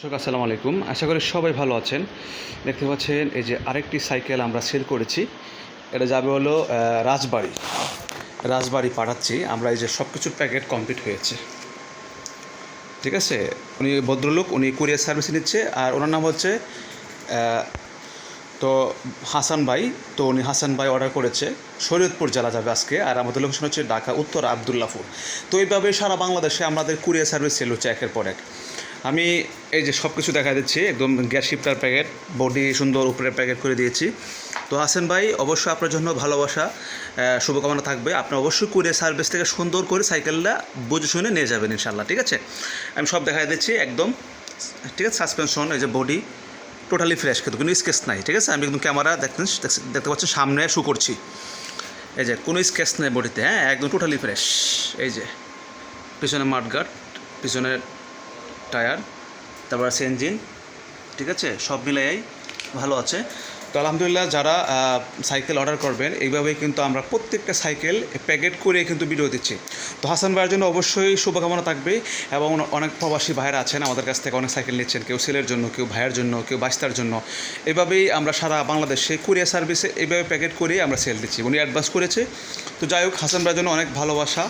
দর্শক আসসালামু আলাইকুম, আশা করি সবাই ভালো আছেন। দেখতে পাচ্ছেন এই যে আরেকটি সাইকেল আমরা সেল করেছি। এটা যাবে হলো রাজবাড়ি পাঠাচ্ছি আমরা। এই যে সব কিছুর প্যাকেট কমপ্লিট হয়েছে, ঠিক আছে। উনি ভদ্রলোক, উনি কুরিয়ার সার্ভিস নিচ্ছে, আর ওনার নাম হচ্ছে তো হাসান ভাই। তো উনি হাসান ভাই অর্ডার করেছে, শরীয়তপুর জেলা যাবে আজকে, আর আমাদের লোকেশন হচ্ছে ঢাকা উত্তর আবদুল্লাপুর। তো এইভাবে সারা বাংলাদেশে আমাদের কুরিয়ার সার্ভিস সেল হচ্ছে একের পর এক। আমি এই যে সব কিছু দেখা দিচ্ছি, একদম গ্যাস শিফটার প্যাকেট, বডি সুন্দর উপরের প্যাকেট করে দিয়েছি। তো হাসান ভাই, অবশ্যই আপনার জন্য ভালোবাসা, শুভকামনা থাকবে। আপনি অবশ্যই কুরিয়ার সার্ভিস থেকে সুন্দর করে সাইকেলটা বুঝে শুনে নিয়ে যাবেন ইনশাল্লাহ, ঠিক আছে। আমি সব দেখা দিচ্ছি একদম, ঠিক আছে। সাসপেনশন, এই যে বডি টোটালি ফ্রেশ, কিন্তু কোনো স্কেচ নাই, ঠিক আছে। আমি একদম ক্যামেরা দেখতে পাচ্ছেন সামনে শু করছি, এই যে কোনো স্কেচ নেই বডিতে, হ্যাঁ, একদম টোটালি ফ্রেশ। এই যে পিছনে মাঠগার্ড, পিছনের টায়ার, তারপর আছে ইঞ্জিন, ঠিক আছে, সব মিলাই ভালো আছে। তো আলহামদুলিল্লাহ, যারা সাইকেল অর্ডার করবেন এইভাবেই কিন্তু আমরা প্রত্যেকটা সাইকেল প্যাকেট করে কিন্তু ভিডিও দিচ্ছি। তো হাসান ভাইয়ের জন্য অবশ্যই শুভকামনা থাকবে, এবং অনেক প্রবাসী ভাইয়েরা আছেন আমাদের কাছ থেকে অনেক সাইকেল নিচ্ছেন, কেউ ছেলের জন্য, কেউ ভাইয়ের জন্য, কেউ বাস্তার জন্য। এভাবেই আমরা সারা বাংলাদেশে কুরিয়ার সার্ভিসে এইভাবে প্যাকেট করেই আমরা সেল দিচ্ছি। উনি অ্যাডভান্স করেছে। তো যাই হোক, হাসান ভাইয়ের জন্য অনেক ভালোবাসা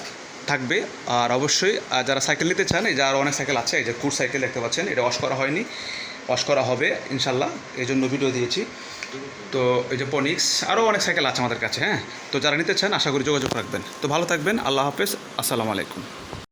থাকবে। আর অবশ্যই যারা সাইকেল নিতে চান, এই যে আরও অনেক সাইকেল আছে, এই যে কুর সাইকেল দেখতে পাচ্ছেন, এটা ওয়াশ করা হয়নি, ওয়াশ করা হবে ইনশাল্লাহ, এই জন্য ভিডিও দিয়েছি। তো এই যে পনিক্স, আরও অনেক সাইকেল আছে আমাদের কাছে, হ্যাঁ। তো যারা নিতে চান আশা করি যোগাযোগ রাখবেন। তো ভালো থাকবেন, আল্লাহ হাফেজ, আসসালামু আলাইকুম।